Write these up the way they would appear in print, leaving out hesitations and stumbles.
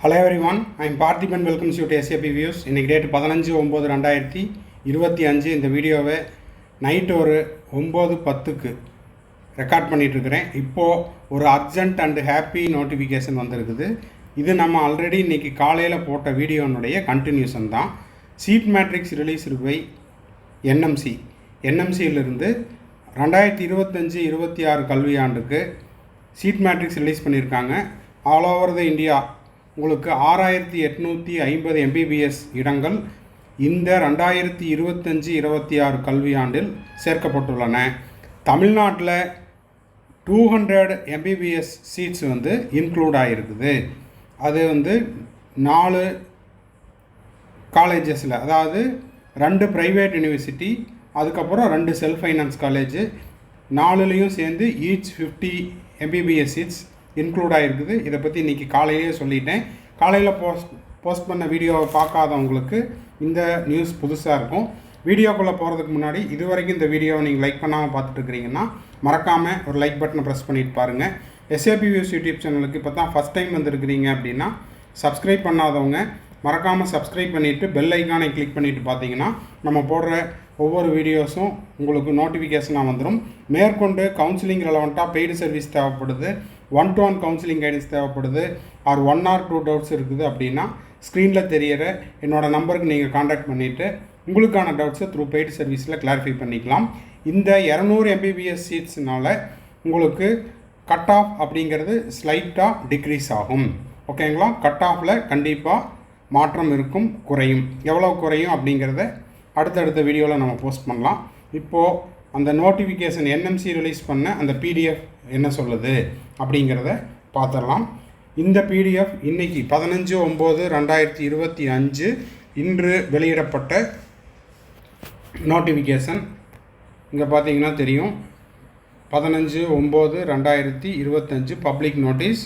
Hello everyone, I am Parthiban. Welcomes you to SAP Views. இன்னைக்கு date 15/9/2025. இந்த வீடியோவை night ஒரு 9:10க்கு ரெக்கார்ட் பண்ணிகிட்ருக்கிறேன். இப்போது ஒரு அர்ஜென்ட் அண்ட் ஹாப்பி நோட்டிஃபிகேஷன் வந்திருக்குது. இது நம்ம ஆல்ரெடி இன்றைக்கி காலையில் போட்ட வீடியோனுடைய கண்டினியூஷன் தான். சீட் மேட்ரிக்ஸ் ரிலீஸ் பை என்எம்சியிலிருந்து 2025-26 கல்வியாண்டுக்கு சீட் மேட்ரிக்ஸ் ரிலீஸ் பண்ணியிருக்காங்க. ஆல் ஓவர் த இந்தியா உங்களுக்கு 6850 MBBS இடங்கள் இந்த 2025-26 கல்வியாண்டில் சேர்க்கப்பட்டுள்ளன. தமிழ்நாட்டில் 200 MBBS சீட்ஸ் இன்க்ளூட் ஆகிருக்குது. அது 4 காலேஜஸில், அதாவது 2 ப்ரைவேட் யூனிவர்சிட்டி, அதுக்கப்புறம் 2 செல்ஃப் ஃபைனான்ஸ் காலேஜு, 4லேயும் சேர்ந்து ஈச் 50 MBBS சீட்ஸ் இன்க்ளூட் ஆகிருக்குது. இதை பற்றி இன்றைக்கி காலையிலேயே சொல்லிட்டேன். காலையில் போஸ்ட் பண்ண வீடியோவை பார்க்காதவங்களுக்கு இந்த நியூஸ் புதுசாக இருக்கும். வீடியோக்குள்ளே போகிறதுக்கு முன்னாடி இது வரைக்கும் இந்த வீடியோவை நீங்கள் லைக் பண்ணாமல் பார்த்துட்ருக்கிறீங்கன்னா மறக்காமல் ஒரு லைக் பட்டனை ப்ரெஸ் பண்ணிட்டு பாருங்கள். SAP Views யூடியூப் சேனலுக்கு இப்போ தான் ஃபஸ்ட் டைம் வந்திருக்கிறீங்க அப்படின்னா சப்ஸ்கிரைப் பண்ணாதவங்க மறக்காமல் சப்ஸ்கிரைப் பண்ணிவிட்டு பெல் ஐக்கானை கிளிக் பண்ணிவிட்டு பார்த்தீங்கன்னா நம்ம போடுற ஒவ்வொரு வீடியோஸும் உங்களுக்கு நோட்டிஃபிகேஷனாக வந்துடும். மேற்கொண்டு கவுன்சிலிங் ரெலவெண்ட்டாக பெய்டு சர்வீஸ் தேவைப்படுது, 1-to-1 கவுன்சிலிங் கைடன்ஸ் தேவைப்படுது, ஆர் 1 or 2 டவுட்ஸ் இருக்குது அப்படின்னா ஸ்க்ரீனில் தெரியிற என்னோடய நம்பருக்கு நீங்கள் காண்டாக்ட் பண்ணிவிட்டு உங்களுக்கான டவுட்ஸை த்ரூ பெய்டு சர்வீஸில் கிளாரிஃபை பண்ணிக்கலாம். இந்த 200 MBBS சீட்ஸ்னால் உங்களுக்கு கட் ஆஃப் அப்படிங்கிறது ஸ்லைட்டாக டிக்ரீஸ் ஆகும். ஓகேங்களா? கட் ஆஃபில் கண்டிப்பாக மாற்றம் இருக்கும், குறையும். எவ்வளோ குறையும் அப்படிங்கிறத அடுத்தடுத்த வீடியோவில் நம்ம போஸ்ட் பண்ணலாம். இப்போது அந்த நோட்டிஃபிகேஷன் என்எம்சி ரிலீஸ் பண்ண அந்த PDF என்ன சொல்லுது அப்படிங்கிறத பார்த்துடலாம். இந்த PDF இன்றைக்கி 15/9/2025 இன்று வெளியிடப்பட்ட நோட்டிஃபிகேஷன். இங்கே பார்த்தீங்கன்னா தெரியும், 15/9/2025 public notice.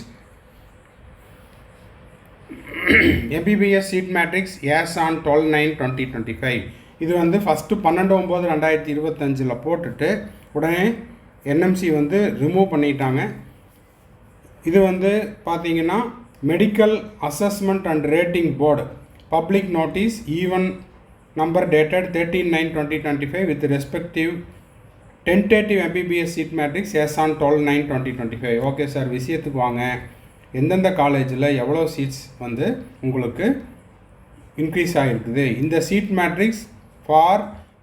MBBS seat matrix as on 12/9/2025. இது ஃபஸ்ட்டு 12/9/2025 போட்டுட்டு உடனே என்எம்சி ரிமூவ் பண்ணிட்டாங்க. இது பார்த்தீங்கன்னா medical assessment and rating board public notice even number dated 13/9/2025 with respective tentative MBBS seat matrix as on 12/9/2025. Okay sir, விஷயத்துக்கு வாங்க. எந்தெந்த காலேஜில் எவ்வளோ சீட்ஸ் உங்களுக்கு இன்க்ரீஸ் ஆகிருக்குது. இந்த seat matrix for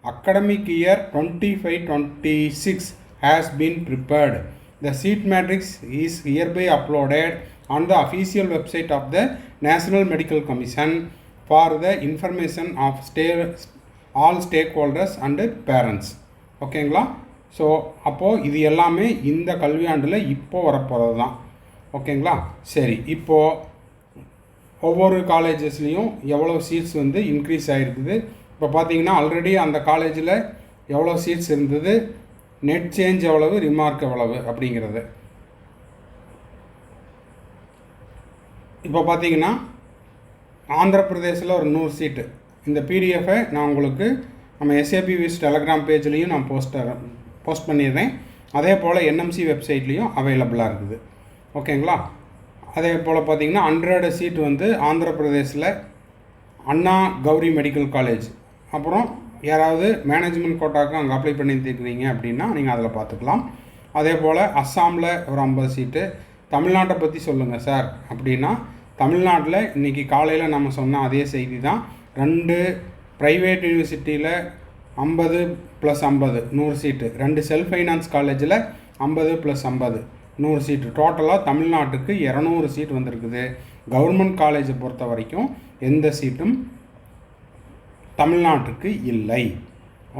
academic year 25-26 has been prepared. The seat matrix is hereby uploaded on the official website of the National Medical Commission for the information of all stakeholders and parents. ஓகேங்களா? So அப்போது இது எல்லாமே இந்த கல்வியாண்டில் இப்போது வரப்போகிறது தான். ஓகேங்களா? சரி, இப்போது ஒவ்வொரு காலேஜஸ்லேயும் எவ்வளோ சீட்ஸ் இன்க்ரீஸ் ஆகிருக்குது. இப்போ பார்த்தீங்கன்னா ஆல்ரெடி அந்த காலேஜில் எவ்வளோ சீட்ஸ் இருந்தது, நெட் சேஞ்ச் எவ்வளவு, ரிமார்க் எவ்வளவு அப்படிங்கிறது. இப்போ பார்த்தீங்கன்னா ஆந்திர பிரதேசில் ஒரு 100 சீட்டு. இந்த PDFை நான் உங்களுக்கு நம்ம SAP Views டெலகிராம் பேஜ்லேயும் நான் போஸ்ட் பண்ணிடுறேன். அதே போல் NMC வெப்சைட்லேயும் அவைலபிளாக இருக்குது. ஓகேங்களா? அதே போல் பார்த்தீங்கன்னா 100 சீட்டு ஆந்திர பிரதேசில் அண்ணா கௌரி மெடிக்கல் காலேஜ். அப்புறம் யாராவது மேனேஜ்மெண்ட் கோட்டாவுக்கு அங்கே அப்ளை பண்ணியிருக்கிறீங்க அப்படின்னா நீங்கள் அதில் பார்த்துக்கலாம். அதே போல் அஸ்ஸாமில் ஒரு 50 சீட்டு. தமிழ்நாட்டை பற்றி சொல்லுங்கள் சார் அப்படின்னா தமிழ்நாட்டில் இன்றைக்கி காலையில் நம்ம சொன்ன அதே செய்தி தான். 2 ப்ரைவேட் யூனிவர்சிட்டியில் 50 + 50 100 சீட்டு, 2 செல்ஃப் ஃபைனான்ஸ் காலேஜில் 50 + 50 100 சீட்டு. டோட்டலாக தமிழ்நாட்டுக்கு 200 சீட் வந்திருக்குது. கவர்மெண்ட் காலேஜை பொறுத்த வரைக்கும் எந்த சீட்டும் தமிழ்நாட்டுக்கு இல்லை.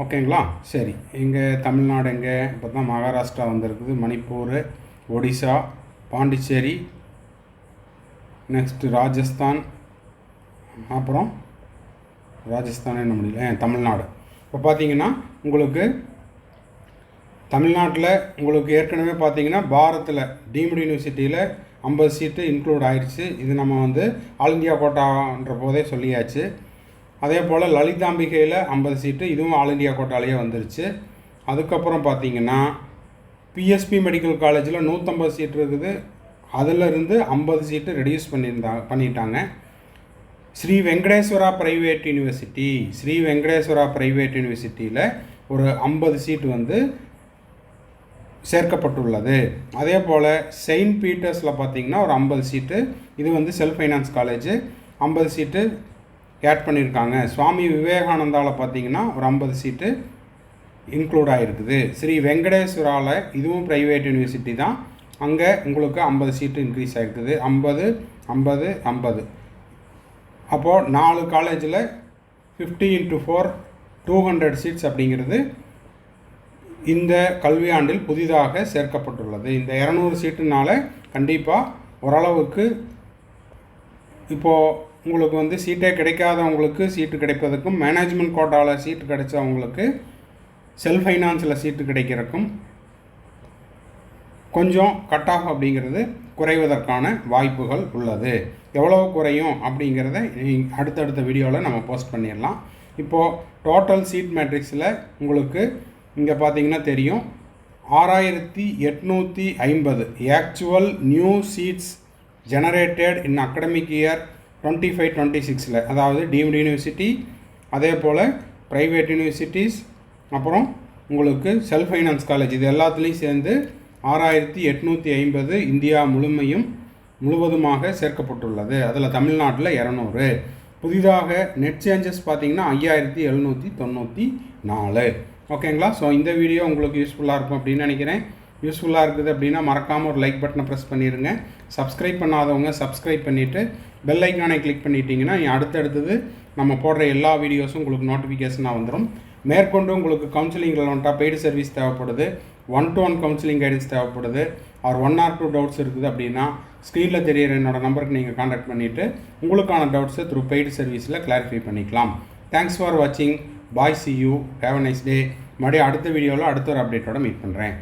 ஓகேங்களா? சரி, இங்கே தமிழ்நாடு எங்கே இப்போ தான் மகாராஷ்டிரா வந்திருக்குது, மணிப்பூர், ஒடிசா, பாண்டிச்சேரி, நெக்ஸ்ட்டு ராஜஸ்தான், அப்புறம் ராஜஸ்தான் என்ன முடியல, தமிழ்நாடு. இப்போ பார்த்தீங்கன்னா உங்களுக்கு தமிழ்நாட்டில் உங்களுக்கு ஏற்கனவே பார்த்தீங்கன்னா பாரத்தில் டீம்டு யூனிவர்சிட்டியில் 50 சீட்டு இன்க்ளூட் ஆயிடுச்சு. இது நம்ம ஆல் இண்டியா கோட்டான்ற போதே சொல்லியாச்சு. அதே போல் லலிதாம்பிகையில் 50 சீட்டு, இதுவும் ஆல் இண்டியா கோட்டாலேயே வந்துருச்சு. அதுக்கப்புறம் பார்த்தீங்கன்னா PSP மெடிக்கல் காலேஜில் 150 சீட் இருக்குது. அதிலிருந்து 50 சீட்டு ரெடியூஸ் பண்ணிட்டாங்க. ஸ்ரீ வெங்கடேஸ்வரா ப்ரைவேட் யூனிவர்சிட்டியில் ஒரு 50 சீட்டு வந்து சேர்க்கப்பட்டுள்ளது. அதே போல் செயின்ட் பீட்டர்ஸில் பார்த்திங்கன்னா ஒரு 50 சீட்டு, இது வந்து செல்ஃப் ஃபைனான்ஸ் காலேஜ், 50 சீட்டு ஆட் பண்ணியிருக்காங்க. சுவாமி விவேகானந்தாவில் பார்த்திங்கன்னா ஒரு 50 சீட்டு இன்க்ளூட் ஆகிருக்குது. ஸ்ரீ வெங்கடேஸ்வராவில் இதுவும் ப்ரைவேட் யூனிவர்சிட்டி தான், அங்கே உங்களுக்கு 50 சீட்டு இன்க்ரீஸ் ஆகிருக்குது. 50 50 50. அப்போது 4 காலேஜில் 50 × 4 200 சீட்ஸ் அப்படிங்கிறது இந்த கல்வியாண்டில் புதிதாக சேர்க்கப்பட்டுள்ளது. இந்த 200 சீட்டுனால கண்டிப்பாக ஓரளவுக்கு இப்போது உங்களுக்கு வந்து சீட்டே கிடைக்காதவங்களுக்கு சீட்டு கிடைப்பதற்கும், மேனேஜ்மெண்ட் கோட்டாவில் சீட்டு கிடைச்சவங்களுக்கு செல்ஃப் ஃபைனான்ஸில் சீட்டு கிடைக்கிறதுக்கும் கொஞ்சம் கட் ஆஃப் அப்படிங்கிறது குறைவதற்கான வாய்ப்புகள் உள்ளது. எவ்வளோ குறையும் அப்படிங்கிறத அடுத்தடுத்த வீடியோவில் நம்ம போஸ்ட் பண்ணிடலாம். இப்போது டோட்டல் சீட் மேட்ரிக்ஸில் உங்களுக்கு இங்கே பார்த்தீங்கன்னா தெரியும், 6850 actual new seats generated in academic year 25-26, அதாவது டீம்டு யூனிவர்சிட்டி, அதே போல் ப்ரைவேட் யூனிவர்சிட்டிஸ், அப்புறம் உங்களுக்கு செல்ஃப் ஃபைனான்ஸ் காலேஜ், இது எல்லாத்துலேயும் சேர்ந்து 6850 இந்தியா முழுவதுமாக சேர்க்கப்பட்டுள்ளது. அதில் தமிழ்நாட்டில் 200. புதிதாக நெட் சேஞ்சஸ் பார்த்திங்கன்னா 5794. ஓகேங்களா? ஸோ இந்த வீடியோ உங்களுக்கு யூஸ்ஃபுல்லாக இருக்கும் அப்படின்னு நினைக்கிறேன். யூஸ்ஃபுல்லாக இருக்குது அப்படின்னா மறக்காமல் ஒரு லைக் பட்டனை ப்ரெஸ் பண்ணிடுங்க. சப்ஸ்கிரைப் பண்ணாதவங்க சப்ஸ்கிரைப் பண்ணிவிட்டு பெல் ஐக்கானை கிளிக் பண்ணிட்டீங்கன்னா அடுத்தடுத்தது நம்ம போடுற எல்லா வீடியோஸும் உங்களுக்கு நோட்டிஃபிகேஷனாக வந்துடும். மேற்கொண்டு உங்களுக்கு கவுன்சிலிங் ரெலவெண்ட்டாக பெய்டு சர்வீஸ் தேவைப்படுது, 1-to-1 கவுன்சிலிங் கைடன்ஸ் தேவைப்படுது, ஒரு 1 or 2 டவுட்ஸ் இருக்குது அப்படின்னா ஸ்க்ரீனில் தெரியிற என்னோடய நம்பருக்கு நீங்கள் கான்டாக்ட் பண்ணிவிட்டு உங்களுக்கான டவுட்ஸை த்ரூ பெய்டு சர்வீஸில் கிளாரிஃபை பண்ணிக்கலாம். தேங்க்ஸ் ஃபார் வாட்சிங். Bye, see you, have a nice day. மறுபடியும் அடுத்த வீடியோவில் அடுத்த ஒரு அப்டேட்டோட மீட் பண்ணுறேன்.